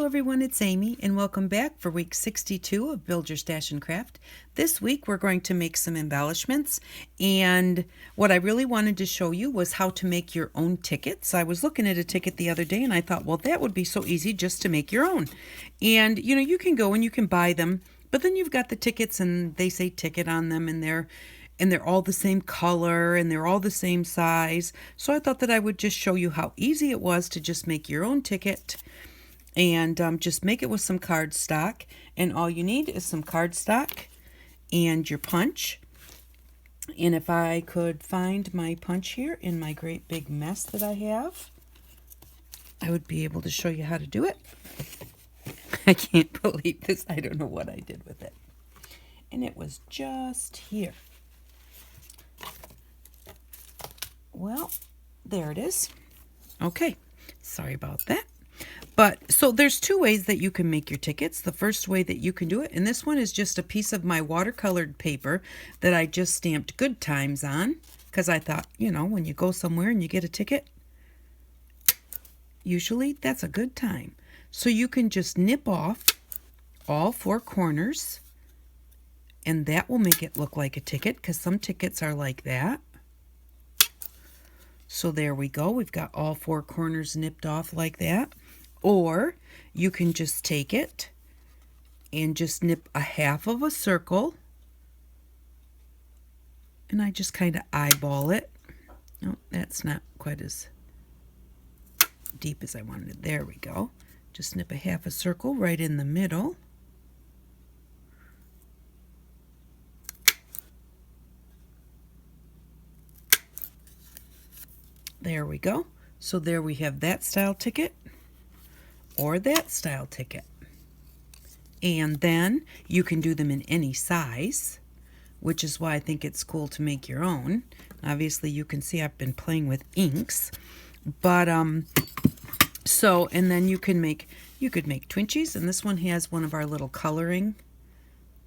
Hello everyone, it's Amy and welcome back for week 62 of Build Your Stash and Craft. This week we're going to make some embellishments, and what I really wanted to show you was how to make your own tickets. I was looking at a ticket the other day and I thought, well, that would be so easy just to make your own. And you can go and you can buy them, but then you've got the tickets and they say ticket on them, and they're all the same color and they're all the same size. So I thought that I would just show you how easy it was to just make your own ticket. And just make it with some cardstock, and all you need is some cardstock and your punch. And if I could find my punch here in my great big mess that I have, I would be able to show you how to do it. I can't believe this. I don't know what I did with it. And it was just here. Well, there it is. Okay, sorry about that. But so there's two ways that you can make your tickets. The first way that you can do it, and this one is just a piece of my watercolored paper that I just stamped good times on, because I thought, when you go somewhere and you get a ticket, usually that's a good time. So you can just nip off all four corners, and that will make it look like a ticket, because some tickets are like that. So there we go. We've got all four corners nipped off like that. Or you can just take it and just nip a half of a circle. And I just kind of eyeball it. Oh, that's not quite as deep as I wanted it. There we go. Just nip a half a circle right in the middle. There we go. So there we have that style ticket or that style ticket. And then you can do them in any size, which is why I think it's cool to make your own. Obviously you can see I've been playing with inks, but and then you could make Twinchies, and this one has one of our little coloring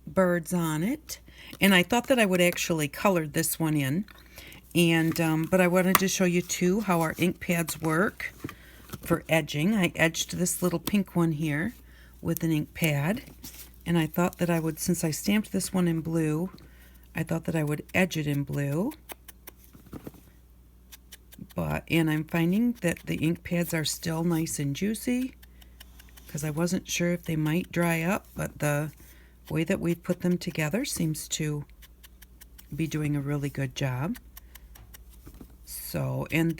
birds on it. And I thought that I would actually color this one in. And but I wanted to show you too how our ink pads work for edging. I edged this little pink one here with an ink pad, and I thought that I would, since I stamped this one in blue, I thought that I would edge it in blue. And I'm finding that the ink pads are still nice and juicy, because I wasn't sure if they might dry up, but the way that we've put them together seems to be doing a really good job. So, and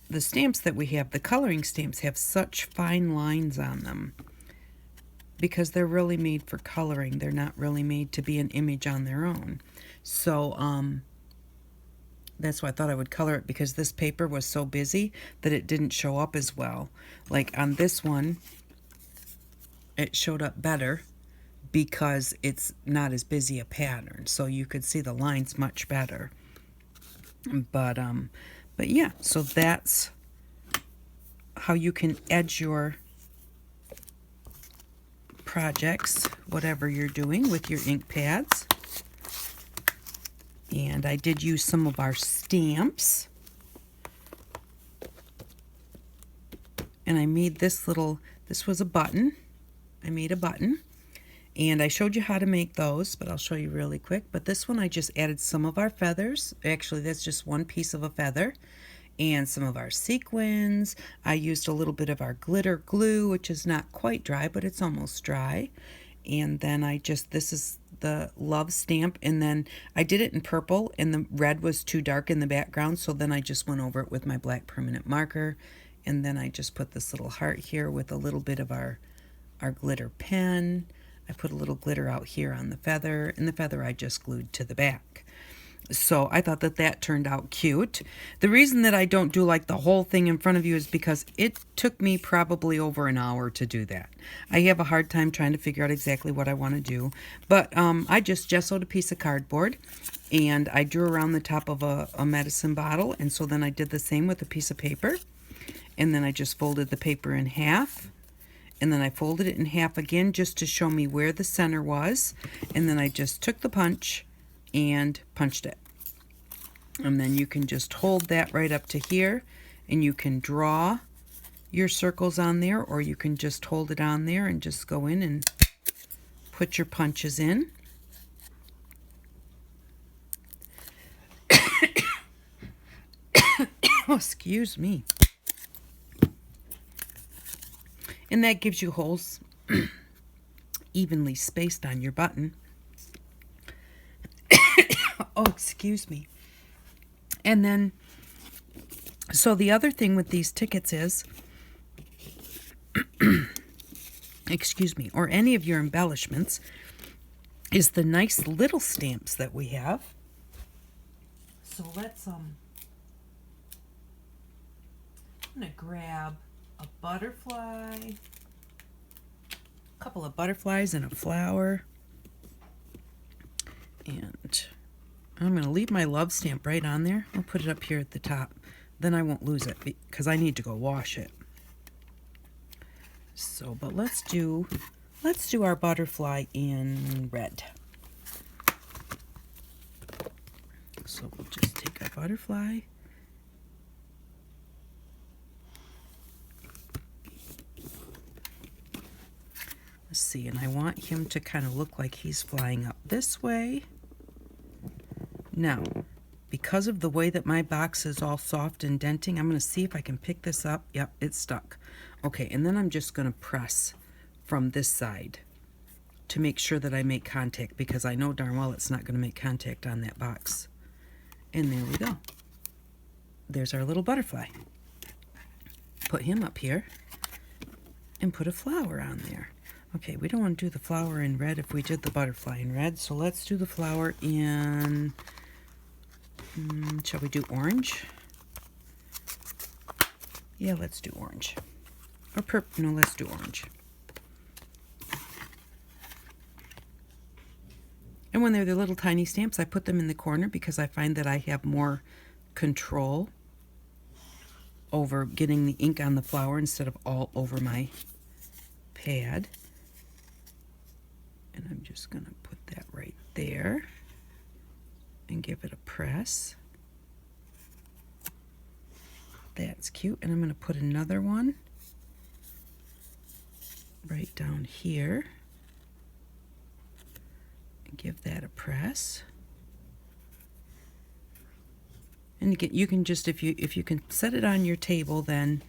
the stamps that we have, the coloring stamps, have such fine lines on them because they're really made for coloring. They're not really made to be an image on their own. So that's why I thought I would color it, because this paper was so busy that it didn't show up as well. Like on this one, it showed up better because it's not as busy a pattern. So you could see the lines much better. But yeah, so that's how you can edge your projects, whatever you're doing, with your ink pads. And I did use some of our stamps. And I made this was a button. I made a button. And I showed you how to make those, but I'll show you really quick. But this one I just added some of our feathers. Actually, that's just one piece of a feather. And some of our sequins. I used a little bit of our glitter glue, which is not quite dry, but it's almost dry. And then this is the love stamp. And then I did it in purple, and the red was too dark in the background. So then I just went over it with my black permanent marker. And then I just put this little heart here with a little bit of our glitter pen. I put a little glitter out here on the feather, and the feather I just glued to the back. So I thought that turned out cute. The reason that I don't do like the whole thing in front of you is because it took me probably over an hour to do that. I have a hard time trying to figure out exactly what I want to do. But I just gessoed a piece of cardboard, and I drew around the top of a medicine bottle. And so then I did the same with a piece of paper. And then I just folded the paper in half. And then I folded it in half again just to show me where the center was. And then I just took the punch and punched it. And then you can just hold that right up to here, and you can draw your circles on there, or you can just hold it on there and just go in and put your punches in. Oh, excuse me. And that gives you holes evenly spaced on your button. Oh, excuse me. And then, so the other thing with these tickets is, excuse me, or any of your embellishments, is the nice little stamps that we have. So let's, I'm gonna grab a butterfly, a couple of butterflies and a flower, and I'm gonna leave my love stamp right on there. I'll put it up here at the top. Then I won't lose it because I need to go wash it. So, but let's do our butterfly in red. So we'll just take our butterfly. Let's see, and I want him to kind of look like he's flying up this way. Now, because of the way that my box is all soft and denting, I'm going to see if I can pick this up. Yep, it's stuck. Okay, and then I'm just going to press from this side to make sure that I make contact, because I know darn well it's not going to make contact on that box. And there we go. There's our little butterfly. Put him up here and put a flower on there. Okay, we don't want to do the flower in red if we did the butterfly in red, so let's do the flower in, shall we do orange? Yeah, let's do orange. Or purple, no, let's do orange. And when they're the little tiny stamps, I put them in the corner because I find that I have more control over getting the ink on the flower instead of all over my pad. And I'm just going to put that right there and give it a press. That's cute. And I'm going to put another one right down here. Give that a press, and again, you can just, if you can set it on your table, then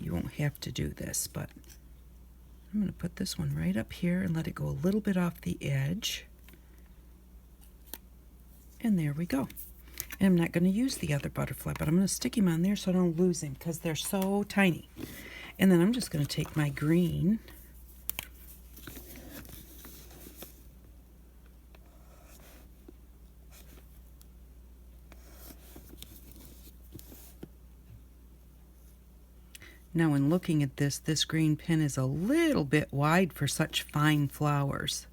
you won't have to do this. But I'm going to put this one right up here and let it go a little bit off the edge, and there we go. And I'm not going to use the other butterfly, but I'm going to stick him on there so I don't lose him because they're so tiny. And then I'm just going to take my green . Now, in looking at this green pen is a little bit wide for such fine flowers.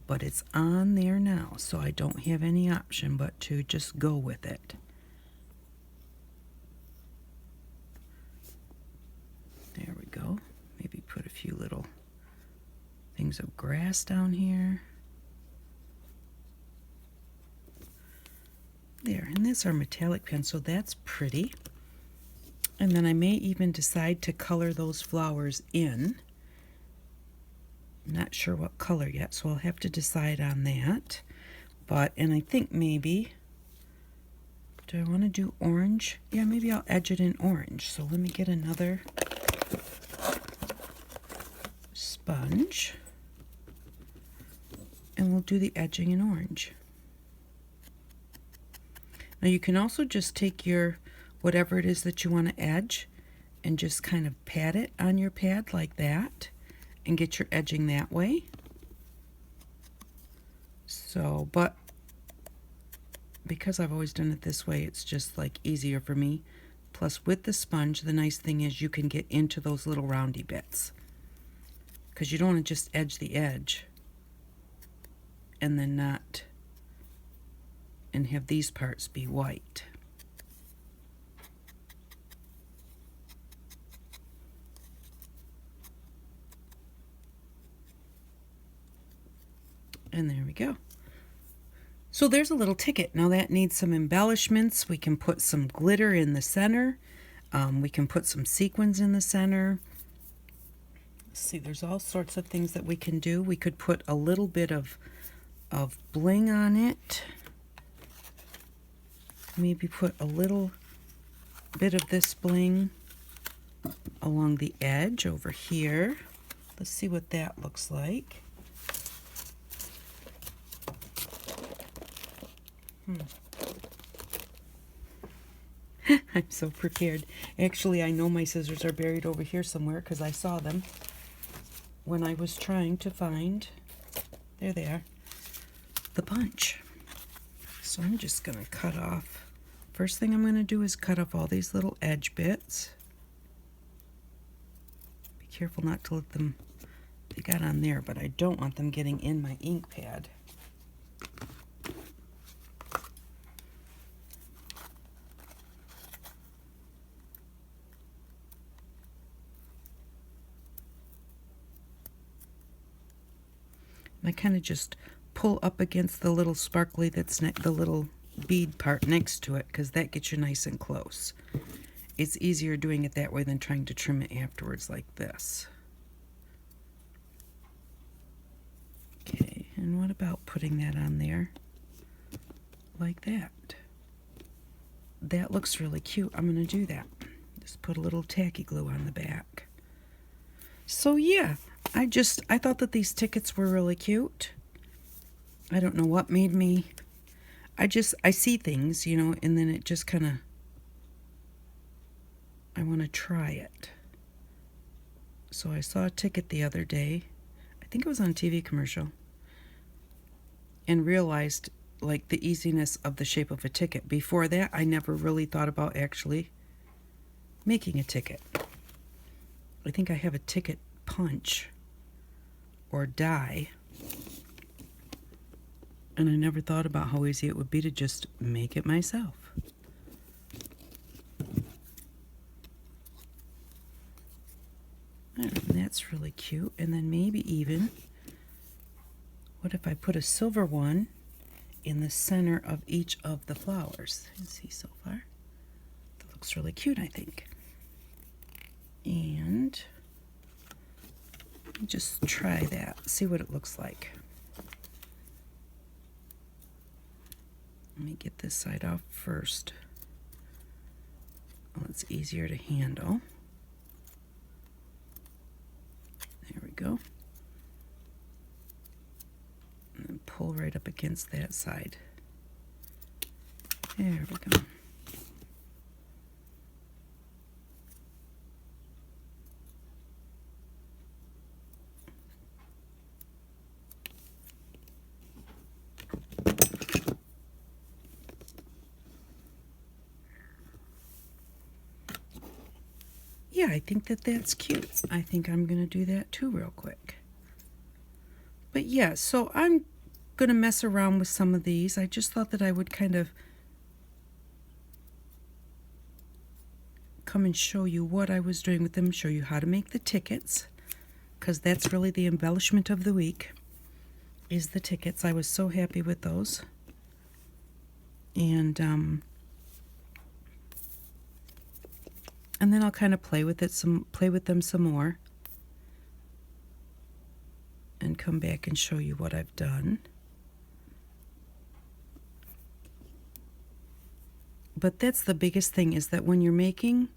But it's on there now, so I don't have any option but to just go with it. There we go. Maybe put a few little things of grass down here. There, and that's our metallic pen, so that's pretty. And then I may even decide to color those flowers in. I'm not sure what color yet, so I'll have to decide on that. But, and I think maybe, do I want to do orange? Yeah, maybe I'll edge it in orange. So let me get another sponge, and we'll do the edging in orange. Now you can also just take your, whatever it is that you want to edge, and just kind of pat it on your pad like that, and get your edging that way. So, but because I've always done it this way, it's just like easier for me. Plus with the sponge, the nice thing is you can get into those little roundy bits, because you don't want to just edge the edge and then not, and have these parts be white. And there we go. So there's a little ticket. Now that needs some embellishments. We can put some glitter in the center. We can put some sequins in the center. Let's see, there's all sorts of things that we can do. We could put a little bit of bling on it. Maybe put a little bit of this bling along the edge over here. Let's see what that looks like. I'm so prepared. Actually, I know my scissors are buried over here somewhere because I saw them when I was trying to find, there they are, the punch. So I'm just going to cut off. First thing I'm going to do is cut off all these little edge bits. Be careful not to let them, they got on there, but I don't want them getting in my ink pad. I kind of just pull up against the little sparkly that's the little bead part next to it, because that gets you nice and close. It's easier doing it that way than trying to trim it afterwards like this. Okay, and what about putting that on there like that? That looks really cute. I'm going to do that. Just put a little tacky glue on the back. So yeah, I thought that these tickets were really cute. I don't know what made me, I see things, you know, and then it just kind of, I want to try it. So I saw a ticket the other day, I think it was on a TV commercial, and realized like the easiness of the shape of a ticket. Before that, I never really thought about actually making a ticket. I think I have a ticket punch or die, and I never thought about how easy it would be to just make it myself. And that's really cute. And then maybe even, what if I put a silver one in the center of each of the flowers? You see so far? That looks really cute, I think. And just try that, see what it looks like. Let me get this side off first. Well, it's easier to handle. There we go. And then pull right up against that side. There we go. Yeah, I think that that's cute. I think I'm going to do that too real quick. But yeah, so I'm going to mess around with some of these. I just thought that I would kind of come and show you what I was doing with them, show you how to make the tickets, because that's really the embellishment of the week, is the tickets. I was so happy with those. And then I'll kind of play with them some more, and come back and show you what I've done. But that's the biggest thing, is that when you're making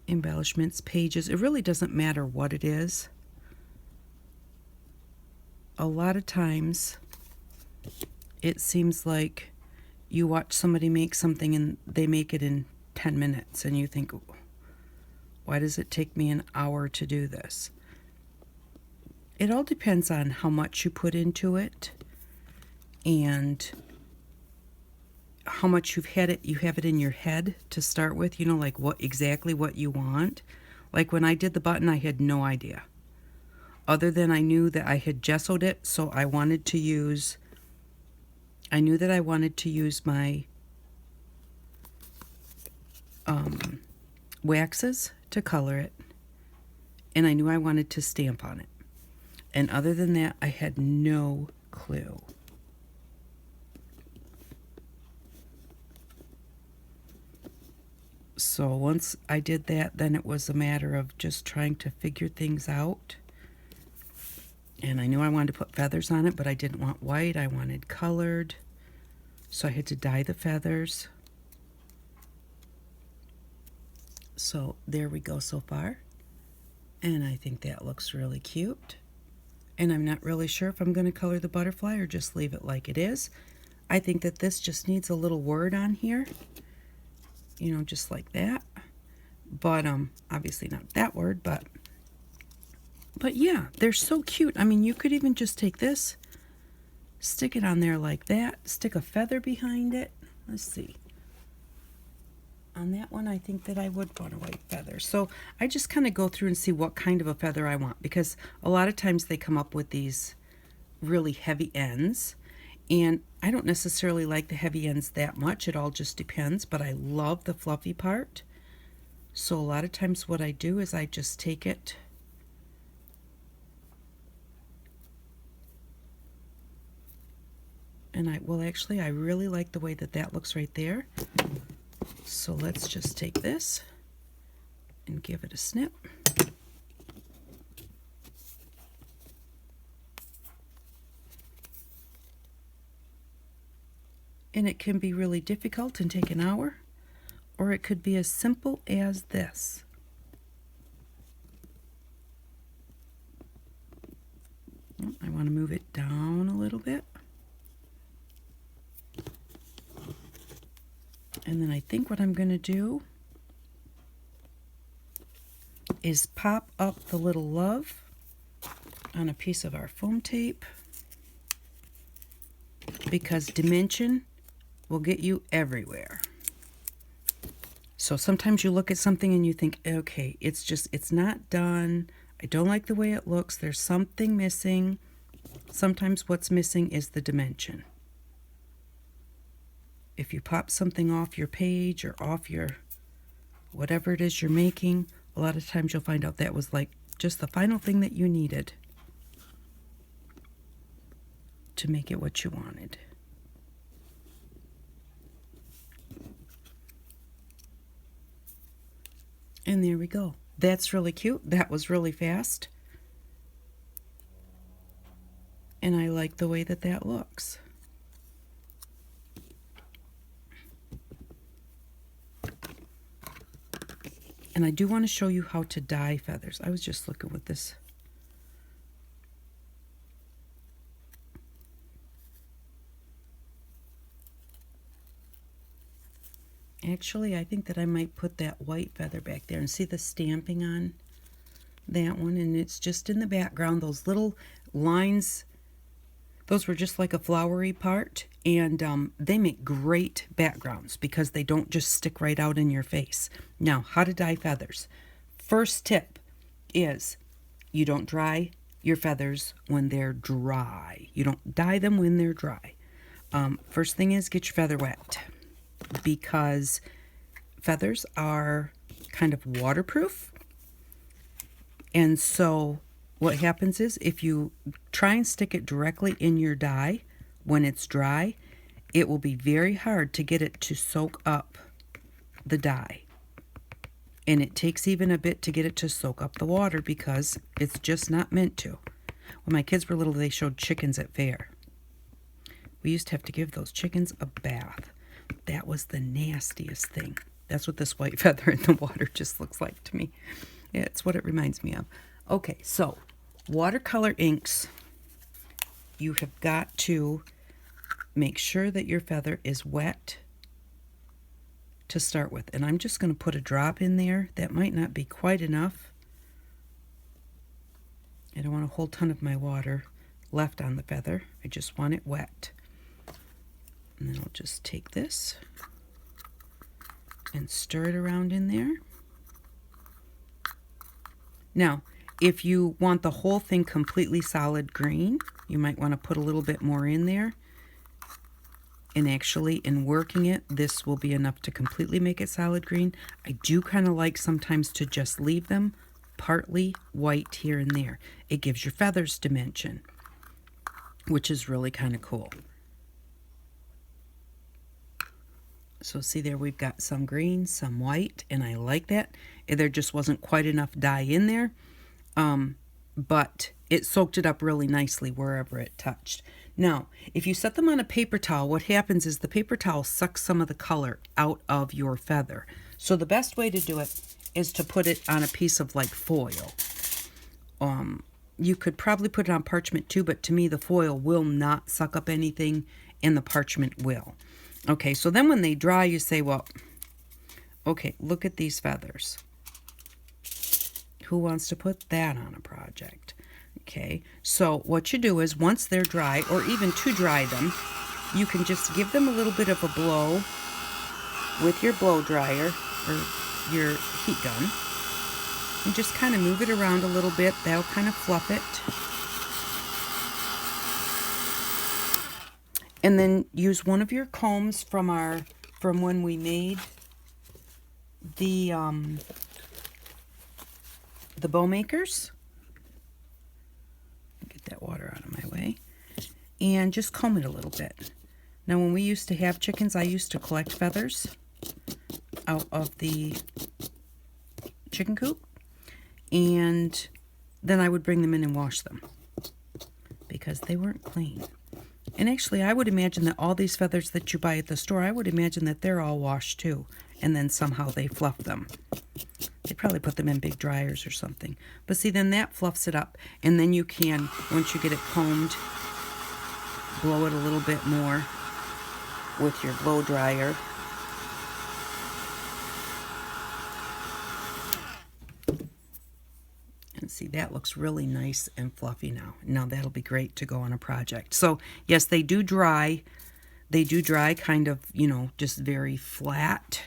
embellishments, pages, it really doesn't matter what it is. A lot of times it seems like you watch somebody make something and they make it in 10 minutes and you think, why does it take me an hour to do this? It all depends on how much you put into it and how much you have it in your head to start with, you know, like exactly what you want. Like when I did the button, I had no idea. Other than I knew that I had gessoed it, so I knew that I wanted to use my waxes to color it, and I knew I wanted to stamp on it. And other than that, I had no clue. So once I did that, then it was a matter of just trying to figure things out. And I knew I wanted to put feathers on it, but I didn't want white. I wanted colored. So I had to dye the feathers. So there we go so far. And I think that looks really cute. And I'm not really sure if I'm going to color the butterfly or just leave it like it is. I think that this just needs a little word on here. You know, just like that. But obviously not that word, but yeah, they're so cute. I mean, you could even just take this, stick it on there like that, stick a feather behind it. Let's see. On that one, I think that I would want a white feather. So I just kind of go through and see what kind of a feather I want, because a lot of times they come up with these really heavy ends, and I don't necessarily like the heavy ends that much. It all just depends, but I love the fluffy part. So a lot of times what I do is I just take it and I really like the way that that looks right there. So let's just take this and give it a snip. And it can be really difficult and take an hour, or it could be as simple as this. I want to move it down a little bit. And then I think what I'm going to do is pop up the little love on a piece of our foam tape, because dimension will get you everywhere. So sometimes you look at something and you think, okay, it's not done. I don't like the way it looks. There's something missing. Sometimes what's missing is the dimension. If you pop something off your page or off your whatever it is you're making, a lot of times you'll find out that was like just the final thing that you needed to make it what you wanted. And there we go. That's really cute. That was really fast. And I like the way that that looks. And I do want to show you how to dye feathers. I was just looking with this. Actually, I think that I might put that white feather back there and see the stamping on that one. And it's just in the background, those little lines, those were just like a flowery part. And they make great backgrounds because they don't just stick right out in your face. Now, how to dye feathers. First tip is you don't dry your feathers when they're dry. You don't dye them when they're dry. First thing is get your feather wet, because feathers are kind of waterproof. And so what happens is if you try and stick it directly in your dye when it's dry, it will be very hard to get it to soak up the dye. And it takes even a bit to get it to soak up the water because it's just not meant to. When my kids were little, they showed chickens at fair. We used to have to give those chickens a bath. That was the nastiest thing. That's what this white feather in the water just looks like to me. Yeah, it's what it reminds me of. Okay, so watercolor inks, you have got to make sure that your feather is wet to start with. And I'm just going to put a drop in there. That might not be quite enough. I don't want a whole ton of my water left on the feather. I just want it wet. And then I'll just take this and stir it around in there. Now, if you want the whole thing completely solid green, you might want to put a little bit more in there. And actually, in working it, this will be enough to completely make it solid green. I do kind of like sometimes to just leave them partly white here and there. It gives your feathers dimension, which is really kind of cool. So see there, we've got some green, some white, and I like that. There just wasn't quite enough dye in there, but it soaked it up really nicely wherever it touched. Now, if you set them on a paper towel, what happens is the paper towel sucks some of the color out of your feather. So the best way to do it is to put it on a piece of like foil. You could probably put it on parchment too, but to me the foil will not suck up anything and the parchment will. Okay, so then when they dry, you say, well, okay, look at these feathers. Who wants to put that on a project? Okay, so what you do is once they're dry, or even to dry them, you can just give them a little bit of a blow with your blow dryer or your heat gun. And just kind of move it around a little bit. That'll kind of fluff it. And then use one of your combs from when we made the bow makers. Get that water out of my way. And just comb it a little bit. Now when we used to have chickens, I used to collect feathers out of the chicken coop. And then I would bring them in and wash them because they weren't clean. And actually, I would imagine that all these feathers that you buy at the store, I would imagine that they're all washed too. And then somehow they fluff them. They probably put them in big dryers or something. But see, then that fluffs it up. And then you can, once you get it combed, blow it a little bit more with your blow dryer. And see, that looks really nice and fluffy now. Now that'll be great to go on a project. So yes, they do dry. They do dry kind of, you know, just very flat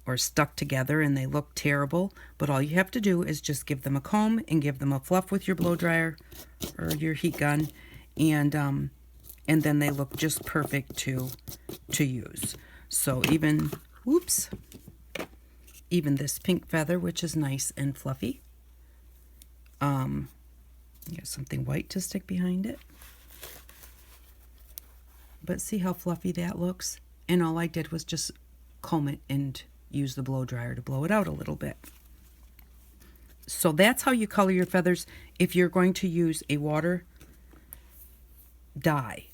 or stuck together, and they look terrible. But all you have to do is just give them a comb and give them a fluff with your blow dryer or your heat gun, and then they look just perfect to use. So even, whoops, even this pink feather, which is nice and fluffy. You got something white to stick behind it. But see how fluffy that looks? And all I did was just comb it and use the blow dryer to blow it out a little bit. So that's how you color your feathers if you're going to use a water dye.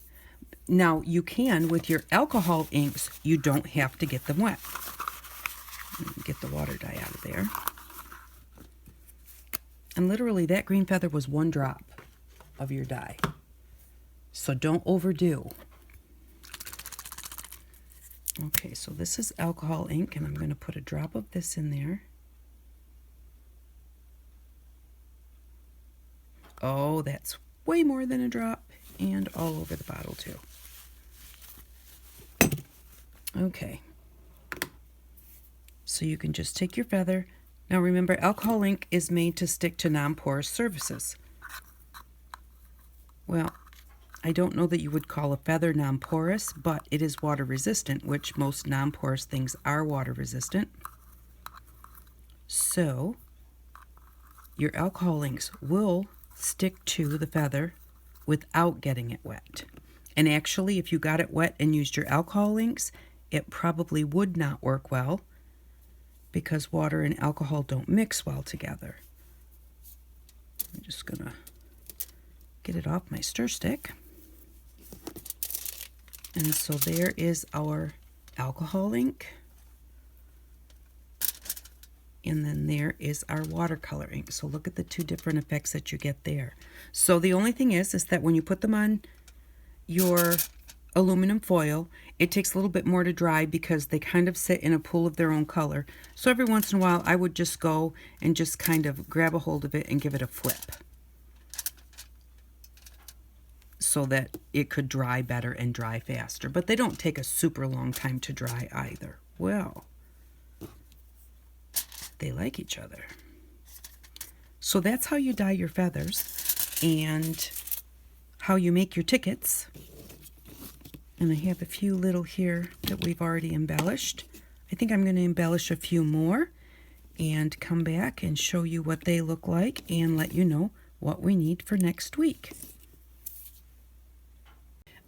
Now you can with your alcohol inks, you don't have to get them wet. Get the water dye out of there. And literally that green feather was 1 drop of your dye. So don't overdo. Okay, so this is alcohol ink, and I'm going to put a drop of this in there. Oh, that's way more than a drop, and all over the bottle too. Okay. So you can just take your feather. Now remember, alcohol ink is made to stick to non-porous surfaces. Well, I don't know that you would call a feather non-porous, but it is water resistant, which most non-porous things are water resistant. So your alcohol inks will stick to the feather without getting it wet. And actually, if you got it wet and used your alcohol inks, it probably would not work well, because water and alcohol don't mix well together. I'm just gonna get it off my stir stick. And so there is our alcohol ink. And then there is our watercolor ink. So look at the 2 different effects that you get there. So the only thing is that when you put them on your aluminum foil, it takes a little bit more to dry because they kind of sit in a pool of their own color. So every once in a while, I would just go and just kind of grab a hold of it and give it a flip so that it could dry better and dry faster. But they don't take a super long time to dry either. Well, they like each other. So that's how you dye your feathers and how you make your tickets. And I have a few little here that we've already embellished. I think I'm going to embellish a few more and come back and show you what they look like and let you know what we need for next week.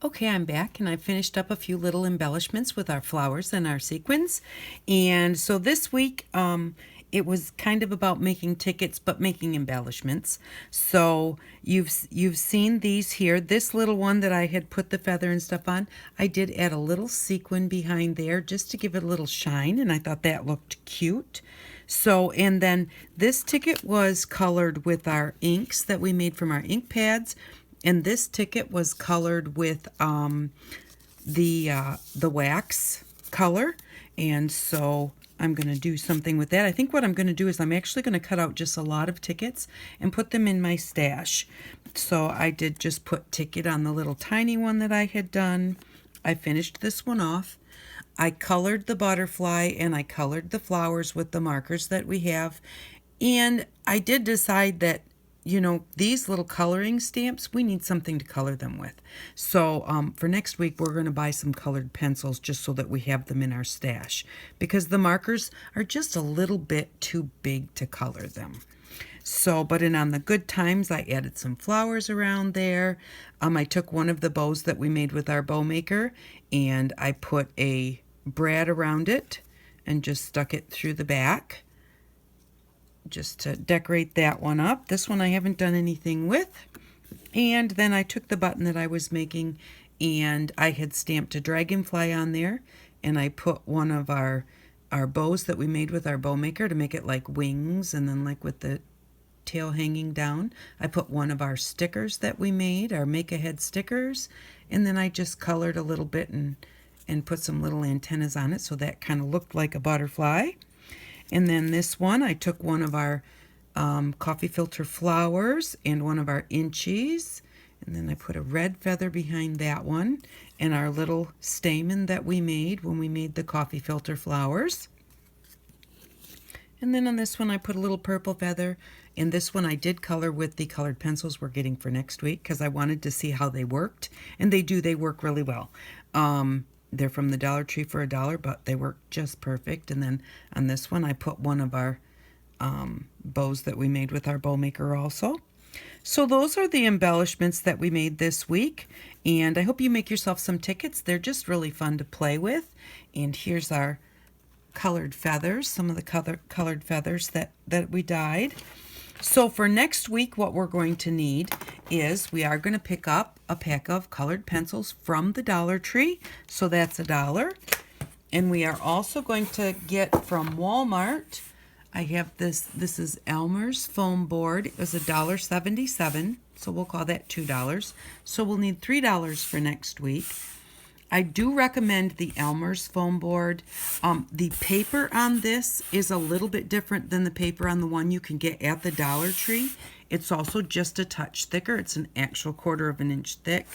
Okay, I'm back and I finished up a few little embellishments with our flowers and our sequins. And so this week, it was kind of about making tickets, but making embellishments. So you've seen these here. This little one that I had put the feather and stuff on, I did add a little sequin behind there just to give it a little shine, and I thought that looked cute. So, and then this ticket was colored with our inks that we made from our ink pads. And this ticket was colored with the wax color. And so I'm going to do something with that. I think what I'm going to do is I'm actually going to cut out just a lot of tickets and put them in my stash. So I did just put ticket on the little tiny one that I had done. I finished this one off. I colored the butterfly and I colored the flowers with the markers that we have. And I did decide that, you know, these little coloring stamps, we need something to color them with. So for next week, we're going to buy some colored pencils just so that we have them in our stash, because the markers are just a little bit too big to color them. So, but on the good times, I added some flowers around there. I took one of the bows that we made with our bow maker and I put a brad around it and just stuck it through the back, just to decorate that one up. This one I haven't done anything with. And then I took the button that I was making and I had stamped a dragonfly on there, and I put one of our bows that we made with our bow maker to make it like wings, and then like with the tail hanging down, I put one of our stickers that we made, our make-ahead stickers, and then I just colored a little bit and put some little antennas on it so that kind of looked like a butterfly. And then this one, I took one of our coffee filter flowers and one of our inchies, and then I put a red feather behind that one and our little stamen that we made when we made the coffee filter flowers. And then on this one, I put a little purple feather. And this one I did color with the colored pencils we're getting for next week because I wanted to see how they worked. And they work really well. They're from the Dollar Tree for $1, but they work just perfect. And then on this one, I put one of our bows that we made with our bow maker also. So those are the embellishments that we made this week. And I hope you make yourself some tickets. They're just really fun to play with. And here's our colored feathers, some of the colored feathers that we dyed. So for next week, what we're going to need is we are going to pick up a pack of colored pencils from the Dollar Tree. So that's $1. And we are also going to get from Walmart, I have this is Elmer's foam board. It was $1.77, so we'll call that $2. So we'll need $3 for next week. I do recommend the Elmer's foam board. The paper on this is a little bit different than the paper on the one you can get at the Dollar Tree. It's also just a touch thicker. It's an actual 1/4 of an inch thick.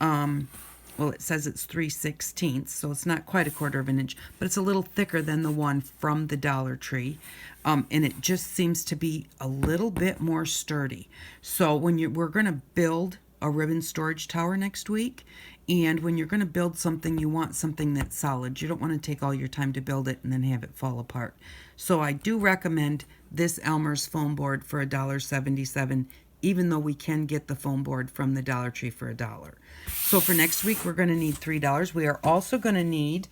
Well, it says it's 3/16, so it's not quite a 1/4 of an inch, but it's a little thicker than the one from the Dollar Tree. And it just seems to be a little bit more sturdy. So when we're going to build a ribbon storage tower next week, and when you're going to build something, you want something that's solid. You don't want to take all your time to build it and then have it fall apart. So I do recommend this Elmer's foam board for $1.77, even though we can get the foam board from the Dollar Tree for $1. So for next week, we're going to need $3. We are also going to need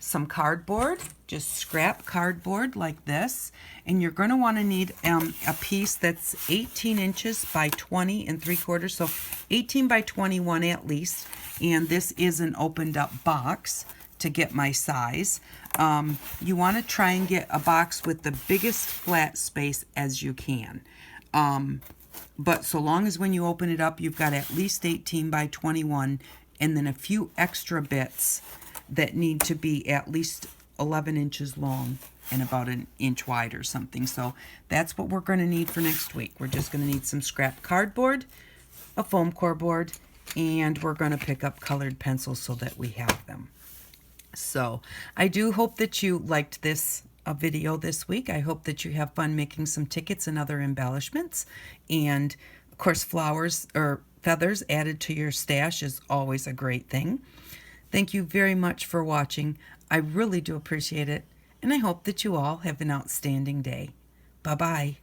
some cardboard, just scrap cardboard like this. And you're going to want to need a piece that's 18 inches by 20 3/4, so 18 by 21 at least. And this is an opened up box to get my size. You want to try and get a box with the biggest flat space as you can. But so long as when you open it up, you've got at least 18 by 21 and then a few extra bits that need to be at least 11 inches long and about an inch wide or something. So that's what we're going to need for next week. We're just going to need some scrap cardboard, a foam core board, and we're going to pick up colored pencils so that we have them. So I do hope that you liked this video this week. I hope that you have fun making some tickets and other embellishments. And of course, flowers or feathers added to your stash is always a great thing. Thank you very much for watching. I really do appreciate it, and I hope that you all have an outstanding day. Bye-bye.